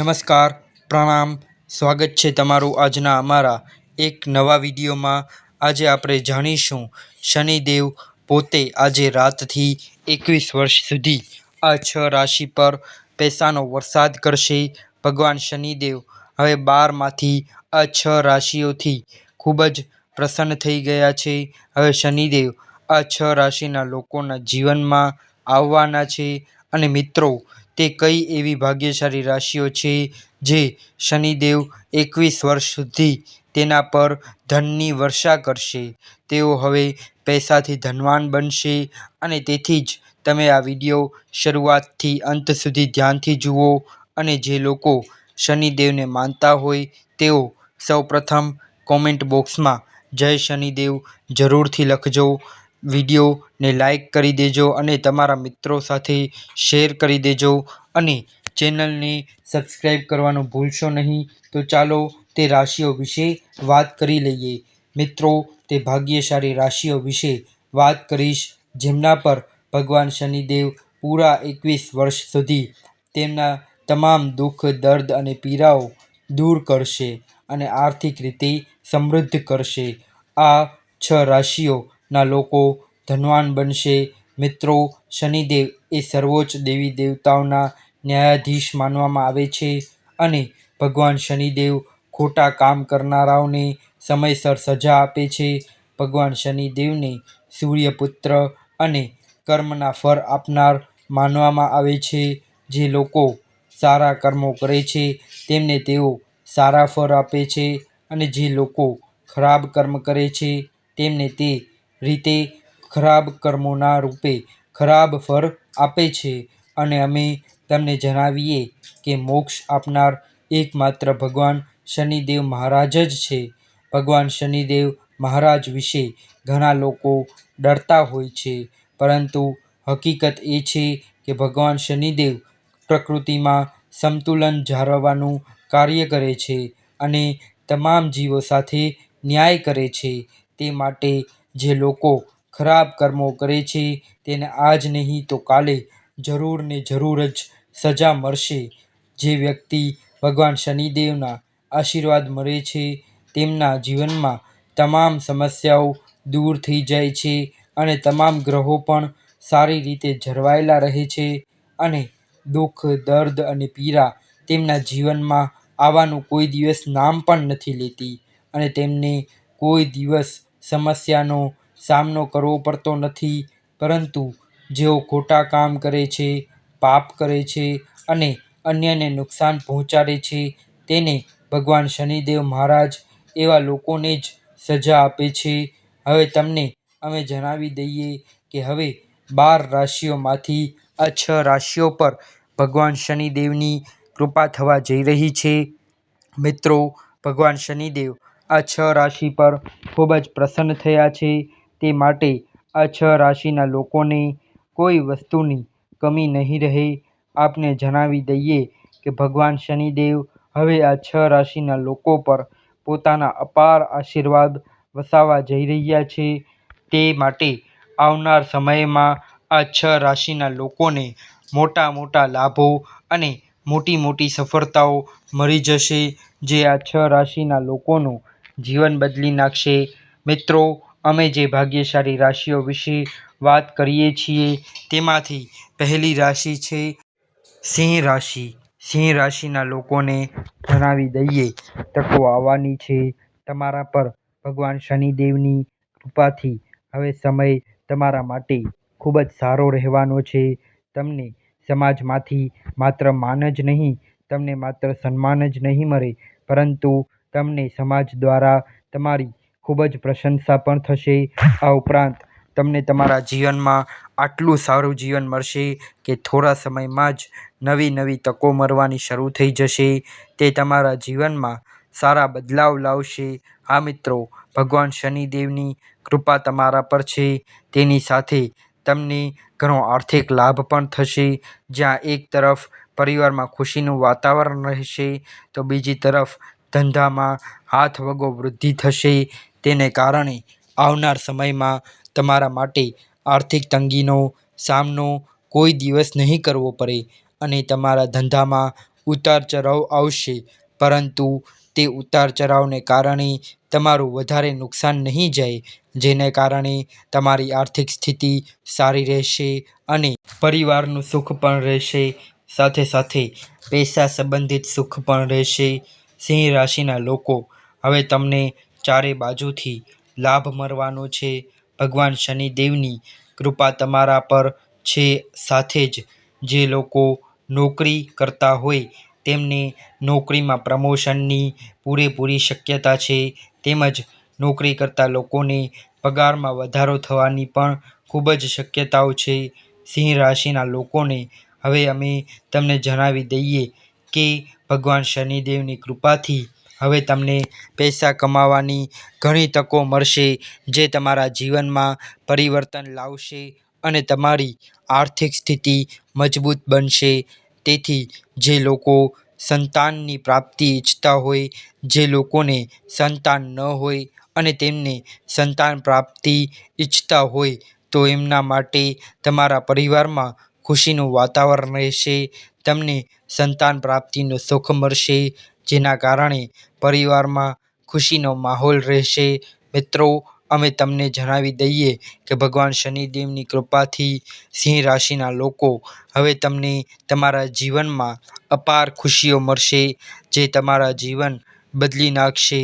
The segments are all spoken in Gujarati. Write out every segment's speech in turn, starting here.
નમસ્કાર, પ્રણામ, સ્વાગત છે તમારું આજના અમારા એક નવા વિડીયોમાં। આજે આપણે જાણીશું શનિદેવ પોતે આજે રાતથી 21 વર્ષ સુધી આ 6 રાશિ પર પૈસાનો વરસાદ કરશે। ભગવાન શનિદેવ હવે 12માંથી આ 6 રાશિઓથી ખૂબ જ પ્રસન્ન થઈ ગયા છે। હવે શનિદેવ આ 6 રાશિના લોકોના જીવનમાં આવવાના છે અને મિત્રો તે કઈ એવી ભાગ્યશાળી રાશિઓ છે જે શનિદેવ 21 વર્ષ સુધી તેના પર ધનની વર્ષા કરશે। તેઓ હવે પૈસાથી ધનવાન બનશે અને તેથી જ તમે આ વિડીયો શરૂઆતથી અંત સુધી ધ્યાનથી જુઓ। અને જે લોકો શનિદેવને માનતા હોય તેઓ સૌપ્રથમ કોમેન્ટ બોક્સમાં જય શનિદેવ જરૂરથી લખજો, વિડીયોને લાઈક કરી દેજો અને તમારા મિત્રો સાથે શેર કરી દેજો અને ચેનલને સબસ્ક્રાઈબ કરવાનું ભૂલશો નહીં। તો ચાલો તે રાશિઓ વિશે વાત કરી લઈએ। મિત્રો, તે ભાગ્યશાળી રાશિઓ વિશે વાત કરીશ જેમના પર ભગવાન શનિદેવ પૂરા 21 વર્ષ સુધી તેમના તમામ દુઃખ, દર્દ અને પીડાઓ દૂર કરશે અને આર્થિક રીતે સમૃદ્ધ કરશે। આ 6 રાશિઓના લોકો ધનવાન બનશે। મિત્રો, શનિદેવ એ સર્વોચ્ચ દેવી દેવતાઓના ન્યાયાધીશ માનવામાં આવે છે અને ભગવાન શનિદેવ ખોટા કામ કરનારાઓને સમયસર સજા આપે છે। ભગવાન શનિદેવને સૂર્યપુત્ર અને કર્મના ફળ આપનાર માનવામાં આવે છે। જે લોકો સારા કર્મો કરે છે તેમને તેઓ સારા ફળ આપે છે અને જે લોકો ખરાબ કર્મ કરે છે તેમને તે રીતે ખરાબ કર્મોના રૂપે ખરાબ ફળ આપે છે। અને અમે તમને જણાવીએ કે મોક્ષ આપનાર એકમાત્ર ભગવાન શનિદેવ મહારાજ જ છે। ભગવાન શનિદેવ મહારાજ વિશે ઘણા લોકો ડરતા હોય છે, પરંતુ હકીકત એ છે કે ભગવાન શનિદેવ પ્રકૃતિમાં સંતુલન જાળવવાનું કાર્ય કરે છે અને તમામ જીવો સાથે ન્યાય કરે છે। તે માટે જે લોકો ખરાબ કર્મો કરે છે તેને આજ નહીં તો કાલે જરૂર ને જરૂર જ સજા મળશે। જે વ્યક્તિ ભગવાન શનિદેવના આશીર્વાદ મળે છે તેમના જીવનમાં તમામ સમસ્યાઓ દૂર થઈ જાય છે અને તમામ ગ્રહો પણ સારી રીતે જળવાયેલા રહે છે અને દુઃખ, દર્દ અને પીડા તેમના જીવનમાં આવવાનું કોઈ દિવસ નામ પણ નથી લેતી અને તેમને કોઈ દિવસ સમસ્યાનો સામનો કરવો પડતો નથી। પરંતુ જેઓ ખોટા કામ કરે છે, પાપ કરે છે અને અન્યને નુકસાન પહોંચાડે છે તેને ભગવાન શનિદેવ મહારાજ એવા લોકોને જ સજા આપે છે। હવે તમને અમે જણાવી દઈએ કે હવે 12 રાશિઓમાંથી આ 6 રાશિઓ પર ભગવાન શનિદેવની કૃપા થવા જઈ રહી છે। મિત્રો, ભગવાન શનિદેવ આ 6 રાશિ પર ખૂબ જ પ્રસન્ન થયા છે। તે માટે આ 6 રાશિના લોકોને કોઈ વસ્તુની કમી નહીં રહે। આપને જણાવી દઈએ કે ભગવાન શનિદેવ હવે આ 6 રાશિના લોકો પર પોતાના અપાર આશીર્વાદ વસાવવા જઈ રહ્યા છે। તે માટે આવનાર સમયમાં આ 6 રાશિના લોકોને મોટા મોટા લાભો અને મોટી મોટી સફળતાઓ મળી જશે, જે આ 6 રાશિના લોકોનું જીવન બદલી નાખશે। મિત્રો, અમે જે ભાગ્યશાળી રાશિઓ વિશે વાત કરીએ છીએ તેમાંથી પહેલી રાશિ છે સિંહ રાશિ। સિંહ રાશિના લોકોને જણાવી દઈએ, તકો આવવાની છે તમારા પર। ભગવાન શનિદેવની કૃપાથી હવે સમય તમારા માટે ખૂબ જ સારો રહેવાનો છે। તમને સમાજમાંથી માત્ર માન જ નહીં, તમને માત્ર સન્માન જ નહીં મળે, પરંતુ તમને સમાજ દ્વારા તમારી ખૂબ જ પ્રશંસા પણ થશે। આ ઉપરાંત તમને તમારા જીવનમાં આટલું સારું જીવન મળશે કે થોડા સમયમાં જ નવી નવી તકો મળવાની શરૂ થઈ જશે। તે તમારા જીવનમાં સારા બદલાવ લાવશે। હા મિત્રો, ભગવાન શનિદેવની કૃપા તમારા પર છે, તેની સાથે તમને ઘણો આર્થિક લાભ પણ થશે। જ્યાં એક તરફ પરિવારમાં ખુશીનું વાતાવરણ રહેશે તો બીજી તરફ ધંધામાં હાથવગો વૃદ્ધિ થશે। તેને કારણે આવનાર સમયમાં તમારા માટે આર્થિક તંગીનો સામનો કોઈ દિવસ નહીં કરવો પડે અને તમારા ધંધામાં ઉતાર ચઢાવ આવશે, પરંતુ તે ઉતાર ચઢાવને કારણે તમારું વધારે નુકસાન નહીં જાય, જેને કારણે તમારી આર્થિક સ્થિતિ સારી રહેશે અને પરિવારનું સુખ પણ રહેશે, સાથે સાથે પૈસા સંબંધિત સુખ પણ રહેશે. સિંહ રાશિના લોકો, હવે તમને ચારે બાજુથી લાભ મળવાનો છે. ભગવાન શનિદેવની કૃપા તમારા પર છે. સાથે જ જે લોકો નોકરી કરતા હોય તેમને નોકરીમાં પ્રમોશનની પૂરેપૂરી શક્યતા છે, તેમજ નોકરી કરતા લોકોને પગારમાં વધારો થવાની પણ ખૂબ જ શક્યતાઓ છે. સિંહ રાશિના લોકોને હવે અમે તમને જણાવી દઈએ કે ભગવાન શનિદેવની કૃપાથી હવે તમને પૈસા કમાવાની ઘણી તકો મળશે, જે તમારા જીવનમાં પરિવર્તન લાવશે અને તમારી આર્થિક સ્થિતિ મજબૂત બનશે. તેથી જે લોકો સંતાનની પ્રાપ્તિ ઈચ્છતા હોય, જે લોકોને સંતાન ન હોય અને તેમને સંતાન પ્રાપ્તિ ઈચ્છતા હોય, તો એમના માટે તમારા પરિવારમાં ખુશીનું વાતાવરણ રહેશે. તમને સંતાન પ્રાપ્તિનો સુખ મળશે, જેના કારણે પરિવારમાં ખુશીનો માહોલ રહેશે. મિત્રો, અમે તમને જણાવી દઈએ કે ભગવાન શનિદેવની કૃપાથી સિંહ રાશિના લોકો, હવે તમને તમારા જીવનમાં અપાર ખુશીઓ મળશે, જે તમારા જીવન બદલી નાખશે.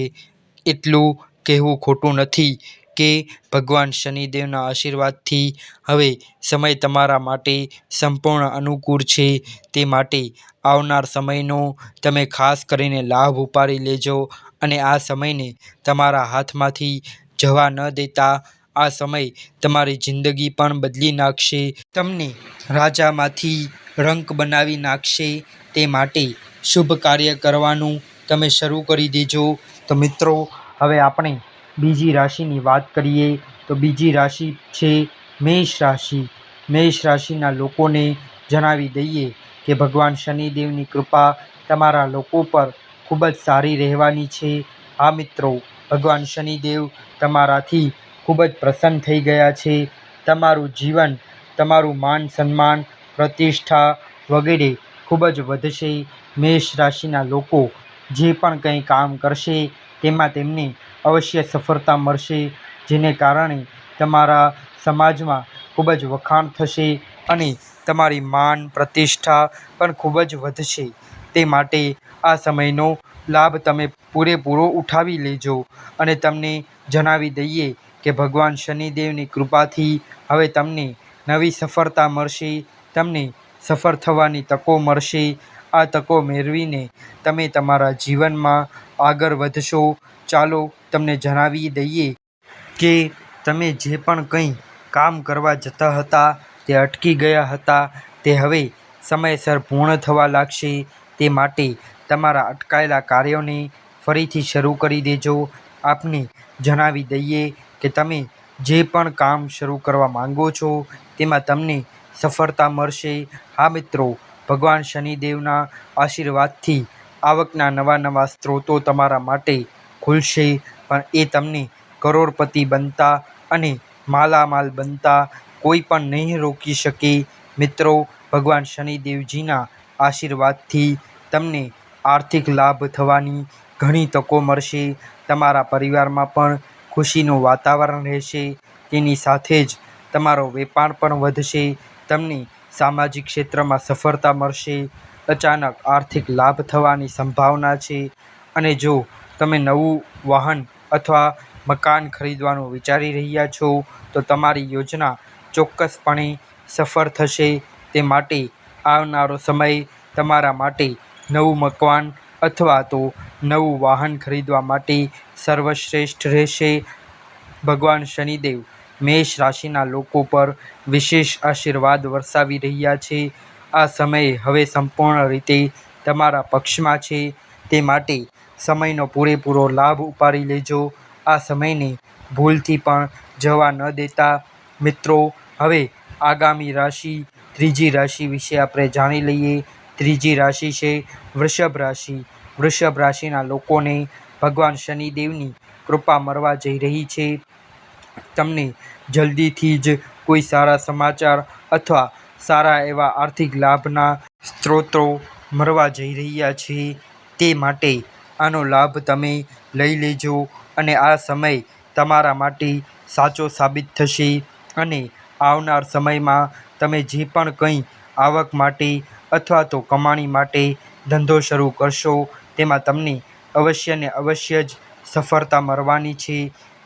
એટલું કહેવું ખોટું નથી કે ભગવાન શનિદેવના આશીર્વાદથી હવે સમય તમારા માટે સંપૂર્ણ અનુકૂળ છે. તે માટે આવનાર સમયનો તમે ખાસ કરીને લાભ ઉપાડી લેજો અને આ સમયને તમારા હાથમાંથી જવા ન દેતા. આ સમય તમારી જિંદગી પણ બદલી નાખશે, તમને રાજામાંથી રંક બનાવી નાખશે. તે માટે શુભ કાર્ય કરવાનું તમે શરૂ કરી દેજો. તો મિત્રો, હવે આપણે બીજી રાશિની વાત કરીએ. તો બીજી રાશિ છે મેષ રાશિ. મેષ રાશિના લોકોને જણાવી દઈએ કે ભગવાન શનિદેવની કૃપા તમારા લોકો પર ખૂબ જ સારી રહેવાની છે. હા મિત્રો, ભગવાન શનિદેવ તમારાથી ખૂબ જ પ્રસન્ન થઈ ગયા છે. તમારું જીવન, તમારું માન સન્માન, પ્રતિષ્ઠા વગેરે ખૂબ જ વધશે. મેષ રાશિના લોકો જે પણ કંઈ કામ કરશે તેમાં તેમને અવશ્ય સફળતા મળશે, જેને કારણે તમારા સમાજમાં ખૂબ જ વખાણ થશે અને તમારી માન પ્રતિષ્ઠા પણ ખૂબ જ વધશે. તે માટે આ સમયનો લાભ તમે પૂરેપૂરો ઉઠાવી લેજો અને તમને જણાવી દઈએ કે ભગવાન શનિદેવની કૃપાથી હવે તમને નવી સફળતા મળશે, તમને સફળ થવાની તકો મળશે. આ તકો મેળવીને તમે તમારા જીવનમાં આગળ વધશો. ચાલો તમને જણાવી દઈએ કે તમે જે પણ કંઈ કામ કરવા જતા હતા, તે અટકી ગયા હતા, તે હવે સમયસર પૂર્ણ થવા લાગશે. તે માટે તમારા અટકાયેલા કાર્યોને ફરીથી શરૂ કરી દેજો. આપને જણાવી દઈએ કે તમે જે પણ કામ શરૂ કરવા માંગો છો તેમાં તમને સફળતા મળશે. હા મિત્રો, ભગવાન શનિદેવના આશીર્વાદથી આવકના નવા નવા સ્ત્રોતો તમારા માટે ખુલશે, પણ એ તમને કરોડપતિ બનતા અને માલામાલ બનતા કોઈ પણ નહીં રોકી શકે. મિત્રો, ભગવાન શનિદેવજીના આશીર્વાદથી તમને આર્થિક લાભ થવાની ઘણી તકો મળશે. તમારા પરિવારમાં પણ ખુશીનું વાતાવરણ રહેશે. તેની સાથે જ તમારો વેપાર પણ વધશે. તમને સામાજિક ક્ષેત્રમાં સફળતા મળશે. અચાનક આર્થિક લાભ થવાની સંભાવના છે. અને જો તમે નવું વાહન અથવા મકાન ખરીદવાનું વિચારી રહ્યા છો, તો તમારી યોજના ચોક્કસપણે સફળ થશે. તે માટે આવનારો સમય તમારા માટે નવું મકાન અથવા તો નવું વાહન ખરીદવા માટે સર્વશ્રેષ્ઠ રહેશે. ભગવાન શનિદેવ મેષ રાશિના લોકો પર વિશેષ આશીર્વાદ વરસાવી રહ્યા છે. આ સમય હવે સંપૂર્ણ રીતે તમારા પક્ષમાં છે. તે માટે સમયનો પૂરેપૂરો લાભ ઉપાડી લેજો. આ સમયને ભૂલથી પણ જવા ન દેતા. મિત્રો, હવે આગામી રાશિ, ત્રીજી રાશિ વિશે આપણે જાણી લઈએ. ત્રીજી રાશિ છે વૃષભ રાશિ. વૃષભ રાશિના લોકોને ભગવાન શનિદેવની કૃપા મળવા જઈ રહી છે. તમને જલ્દીથી જ કોઈ સારા સમાચાર અથવા સારા એવા આર્થિક લાભના સ્ત્રોતો મળવા જઈ રહ્યા છે, તે માટે આનો લાભ તમે લઈ લેજો અને આ સમય તમારા માટે સાચો સાબિત થશે અને આવનાર સમયમાં તમે જે પણ કંઈ આવક માટે અથવા તો કમાણી માટે ધંધો શરૂ કરશો તેમાં તમને અવશ્ય ને અવશ્ય જ સફળતા મળવાની છે.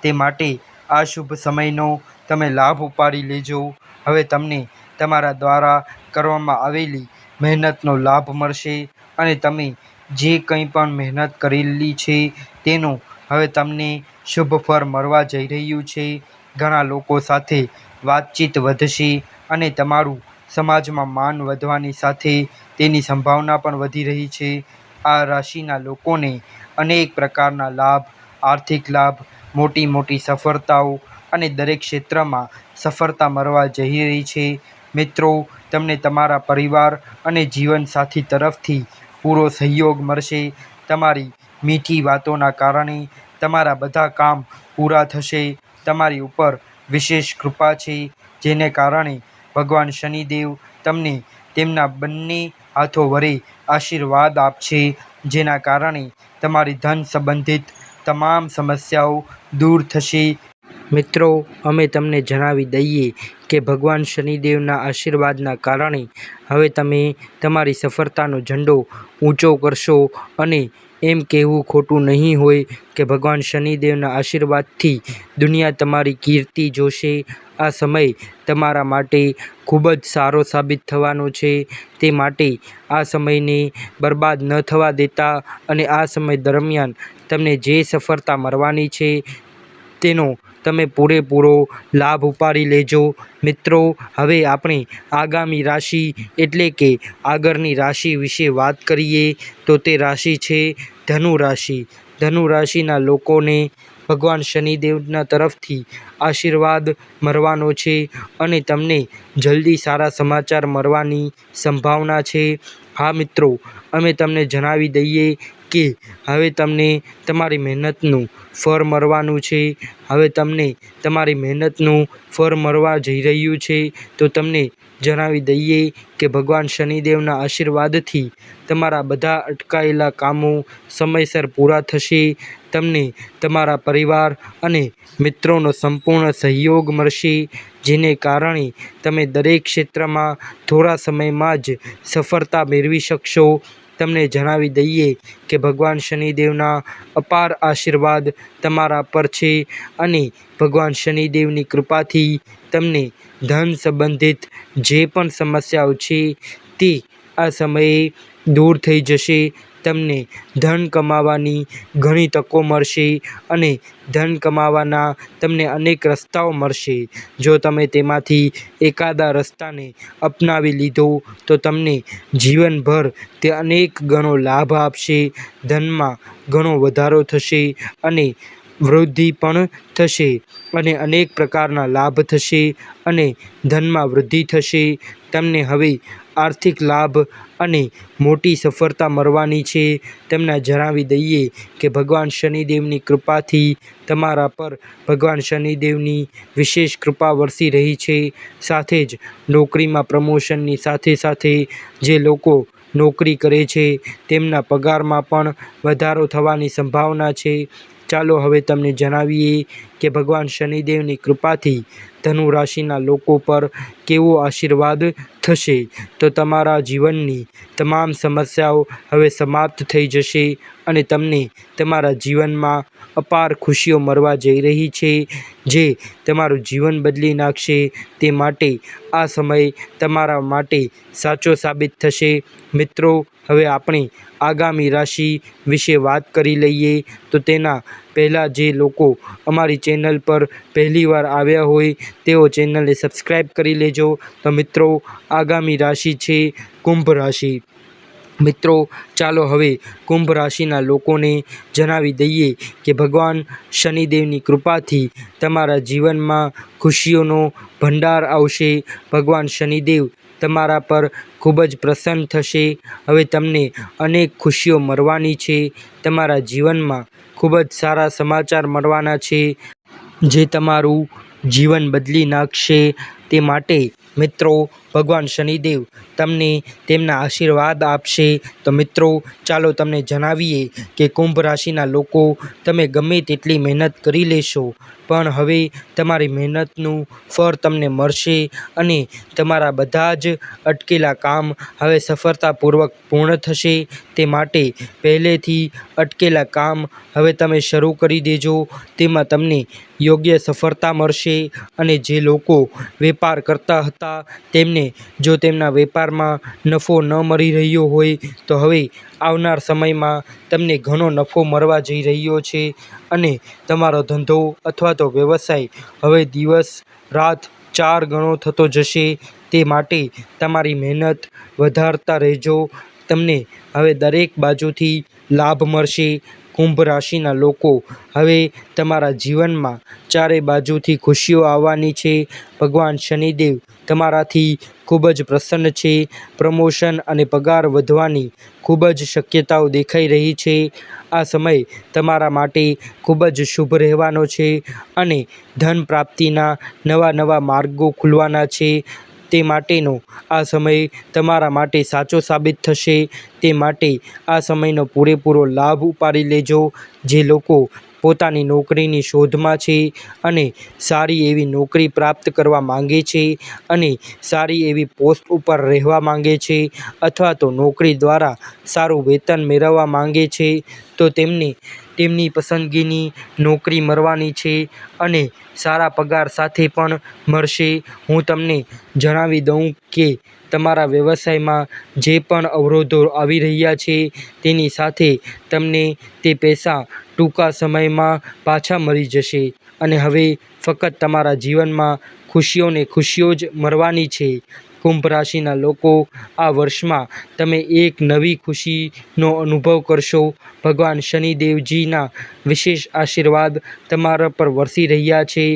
તે માટે આ શુભ સમયનો તમે લાભ ઉપાડી લેજો. હવે તમને તમારા દ્વારા કરવામાં આવેલી મહેનતનો લાભ મળશે અને તમે જે કંઈ પણ મહેનત કરેલી છે તેનું હવે તમને શુભ ફળ મળવા જઈ રહ્યું છે. ઘણા લોકો સાથે વાતચીત વધશે અને તમારું સમાજમાં માન વધવાની સાથે તેની સંભાવના પણ વધી રહી છે. આ રાશિના લોકોને અનેક પ્રકારના લાભ, આર્થિક લાભ, મોટી મોટી સફળતાઓ અને દરેક ક્ષેત્રમાં સફળતા મળવા જઈ રહી છે. મિત્રો, તમને તમારા પરિવાર અને જીવનસાથી તરફથી પૂરો સહયોગ મળશે. તમારી મીઠી વાતોના કારણે તમારા બધા કામ પૂરા થશે. તમારી ઉપર વિશેષ કૃપા છે, જેને કારણે ભગવાન શનિદેવ તમને તેમના બંને હાથો વડે આશીર્વાદ આપશે, જેના કારણે તમારી ધન સંબંધિત તમામ સમસ્યાઓ દૂર થશે. મિત્રો, અમે તમને જણાવી દઈએ કે ભગવાન શનિદેવના આશીર્વાદના કારણે હવે તમે તમારી સફળતાનો ઝંડો ઊંચો કરશો અને એમ કહેવું ખોટું નહીં હોય કે ભગવાન શનિદેવના આશીર્વાદથી દુનિયા તમારી કીર્તિ જોશે. આ સમય તમારા માટે ખૂબ જ સારો સાબિત થવાનો છે. તે માટે આ સમયને બરબાદ ન થવા દેતા અને આ સમય દરમિયાન તમને જે સફળતા મળવાની છે તેનો તમે પૂરેપૂરો લાભ ઉપાડી લેજો. મિત્રો, હવે આપણે આગામી રાશિ એટલે કે આગળની રાશિ વિશે વાત કરીએ તો તે રાશિ છે ધનુ રાશિ. ધનુ રાશિના લોકોને ભગવાન શનિદેવના તરફથી આશીર્વાદ મળવાનો છે અને તમને જલ્દી સારા સમાચાર મળવાની સંભાવના છે. હા મિત્રો, અમે તમને જણાવી દઈએ કે હવે તમને તમારી મહેનતનું ફળ મળવાનું છે. હવે તમને તમારી મહેનતનું ફળ મળવા જઈ રહ્યું છે. તો તમને જણાવી દઈએ કે ભગવાન શનિદેવના આશીર્વાદથી તમારા બધા અટકાયેલા કામો સમયસર પૂરા થશે. તમને તમારા પરિવાર અને મિત્રોનો સંપૂર્ણ સહયોગ મળશે, જેને કારણે તમે દરેક ક્ષેત્રમાં થોડા સમયમાં જ સફળતા મેળવી શકશો. તમને જણાવી દઈએ કે ભગવાન શનિદેવના અપાર આશીર્વાદ તમારા પર છે અને ભગવાન શનિદેવની કૃપાથી તમને ધન સંબંધિત જે પણ સમસ્યાઓ છે તે આ સમયે દૂર થઈ જશે. તમને ધન કમાવાની ઘણી તકો મળશે અને ધન કમાવાના તમને અનેક રસ્તાઓ મળશે. જો તમે તેમાંથી એકાદા રસ્તાને અપનાવી લીધો તો તમને જીવનભર તે અનેક ગણો લાભ આપશે. ધનમાં ઘણો વધારો થશે અને વૃદ્ધિ પણ થશે અને અનેક પ્રકારના લાભ થશે અને ધનમાં વૃદ્ધિ થશે. તમને હવે આર્થિક લાભ અને મોટી સફળતા મળવાની છે. તમને જણાવી દઈએ કે ભગવાન શનિદેવની કૃપાથી તમારા પર ભગવાન શનિદેવની વિશેષ કૃપા વરસી રહી છે. સાથે જ નોકરીમાં પ્રમોશનની સાથે સાથે જે લોકો નોકરી કરે છે તેમના પગારમાં પણ વધારો થવાની સંભાવના છે. ચાલો હવે તમને જણાવીએ કે ભગવાન શનિદેવની કૃપાથી ધનુ રાશિના લોકો પર કેવો આશીર્વાદ થશે. તો તમારા જીવનની તમામ સમસ્યાઓ હવે સમાપ્ત થઈ જશે અને તમને તમારા જીવનમાં અપાર ખુશીઓ મળવા જઈ રહી છે, જે તમારું જીવન બદલી નાખશે. તે માટે આ સમય તમારા માટે સાચો સાબિત થશે. મિત્રો, હવે આપણે આગામી રાશિ વિશે વાત કરી લઈએ. તો તેના પહેલાં જે લોકો અમારી ચેનલ પર પહેલીવાર આવ્યા હોય તેઓ ચેનલને સબસ્ક્રાઈબ કરી લેજો. તો મિત્રો, આગામી રાશિ છે કુંભ રાશિ. મિત્રો, ચાલો હવે કુંભ રાશિના લોકોને જણાવી દઈએ કે ભગવાન શનિદેવની કૃપાથી તમારા જીવનમાં ખુશીઓનો ભંડાર આવશે. ભગવાન શનિદેવ તમારા પર ખૂબ જ પ્રસન્ન થશે. હવે તમને અનેક ખુશીઓ મળવાની છે. તમારા જીવનમાં ખૂબ જ સારા સમાચાર મળવાના છે, જે તમારું જીવન બદલી નાખશે. તે માટે મિત્રો, ભગવાન શનિદેવ તમને તેમના આશીર્વાદ આપશે. તો મિત્રો, ચાલો તમને જણાવીએ કે કુંભ રાશિના લોકો, તમે ગમે તેટલી મહેનત કરી લેશો, પણ હવે તમારી મહેનતનું ફળ તમને મળશે અને તમારા બધા જ અટકેલા કામ હવે સફળતાપૂર્વક પૂર્ણ થશે. તે માટે પહેલેથી અટકેલા કામ હવે તમે શરૂ કરી દેજો, તેમાં તમને યોગ્ય સફળતા મળશે. અને જે લોકો વેપાર કરતા હતા, તેમને જો તેમના વેપારમાં નફો ન મળી રહ્યો હોય, તો હવે આવનાર સમયમાં તમને ઘણો નફો મળવા જઈ રહ્યો છે અને તમારો ધંધો અથવા તો વ્યવસાય હવે દિવસ રાત 4 ગણો થતો જશે. તે માટે તમારી મહેનત વધારતા રહેજો, તમને હવે દરેક બાજુથી લાભ મળશે. કુંભ રાશિના લોકો, હવે તમારા જીવનમાં ચારે બાજુથી ખુશીઓ આવવાની છે. ભગવાન શનિદેવ તમારાથી ખૂબ જ પ્રસન્ન છે. પ્રમોશન અને પગાર વધવાની ખૂબ જ શક્યતાઓ દેખાઈ રહી છે. આ સમય તમારા માટે ખૂબ જ શુભ રહેવાનો છે અને ધન પ્રાપ્તિના નવા નવા માર્ગો ખુલવાના છે. તે માટેનો આ સમય તમારા માટે સાચો સાબિત થશે. તે માટે આ સમયનો પૂરેપૂરો લાભ ઉપાડી લેજો. જે લોકો પોતાની નોકરીની શોધમાં છે અને સારી એવી નોકરી પ્રાપ્ત કરવા માંગે છે અને સારી એવી પોસ્ટ ઉપર રહેવા માંગે છે અથવા તો નોકરી દ્વારા સારું વેતન મેળવવા માંગે છે, તો તેમને તેમની પસંદગીની નોકરી મળવાની છે અને સારા પગાર સાથે પણ મળશે. હું તમને જણાવી દઉં કે તમારા વ્યવસાયમાં જે પણ અવરોધો આવી રહ્યા છે, તેની સાથે તમને તે પૈસા ટૂંકા સમયમાં પાછા મળી જશે અને હવે ફક્ત તમારા જીવનમાં ખુશીઓને ખુશીઓ જ મળવાની છે. કુંભ રાશિના લોકો, આ વર્ષમાં તમે એક નવી ખુશીનો અનુભવ કરશો. ભગવાન શનિદેવજીના વિશેષ આશીર્વાદ તમારા પર વરસી રહ્યા છે.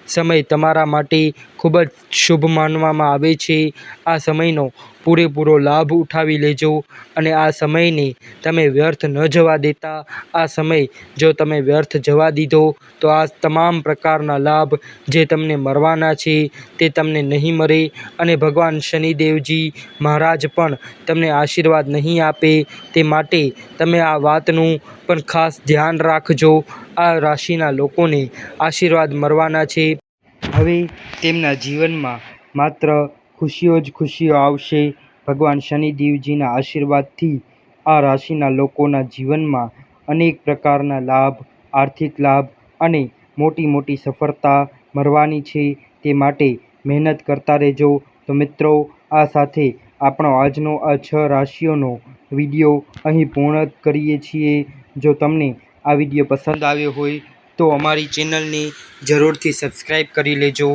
સમય તમારા માટે ખૂબ જ શુભ માનવામાં આવે છે. આ સમયનો પૂરેપૂરો લાભ ઉઠાવી લેજો અને આ સમયને તમે વ્યર્થ ન જવા દેતા. આ સમય જો તમે વ્યર્થ જવા દીધો, તો આ તમામ પ્રકારના લાભ જે તમને મળવાના છે, તે તમને નહીં મળે અને ભગવાન શનિદેવજી મહારાજ પણ તમને આશીર્વાદ નહીં આપે. તે માટે તમે આ વાતનું પણ ખાસ ધ્યાન રાખજો. આ રાશિના લોકોને આશીર્વાદ મળવાના છે. હવે તેમના જીવનમાં માત્ર ખુશીઓ જ ખુશીઓ આવશે. ભગવાન શનિદેવજીના આશીર્વાદથી આ રાશિના લોકોના જીવનમાં અનેક પ્રકારના લાભ, આર્થિક લાભ અને મોટી મોટી સફળતા મળવાની છે. તે માટે મહેનત કરતા રહેજો. તો મિત્રો, આ સાથે આપણો આજનો આ 6 રાશિઓનો વિડીયો અહીં પૂર્ણ કરીએ છીએ. જો તમને આ વિડીયો પસંદ આવ્યો હોય તો અમારી ચેનલને જરૂરથી સબસ્ક્રાઈબ કરી લેજો.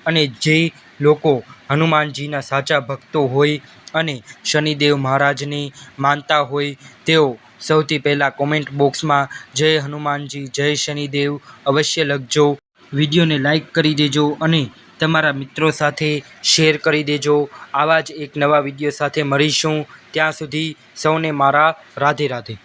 અને જે લોકો હનુમાનજીના સાચા ભક્તો હોય અને શનિદેવ મહારાજને માનતા હોય, તેઓ સૌથી પહેલાં કોમેન્ટ બોક્સમાં જય હનુમાનજી, જય શનિદેવ અવશ્ય લખજો. વિડીયોને લાઈક કરી દેજો અને તમારા મિત્રો સાથે શેર કરી દેજો. આવા જ એક નવા વિડીયો સાથે મળીશું. ત્યાં સુધી સૌને મારા રાધે રાધે.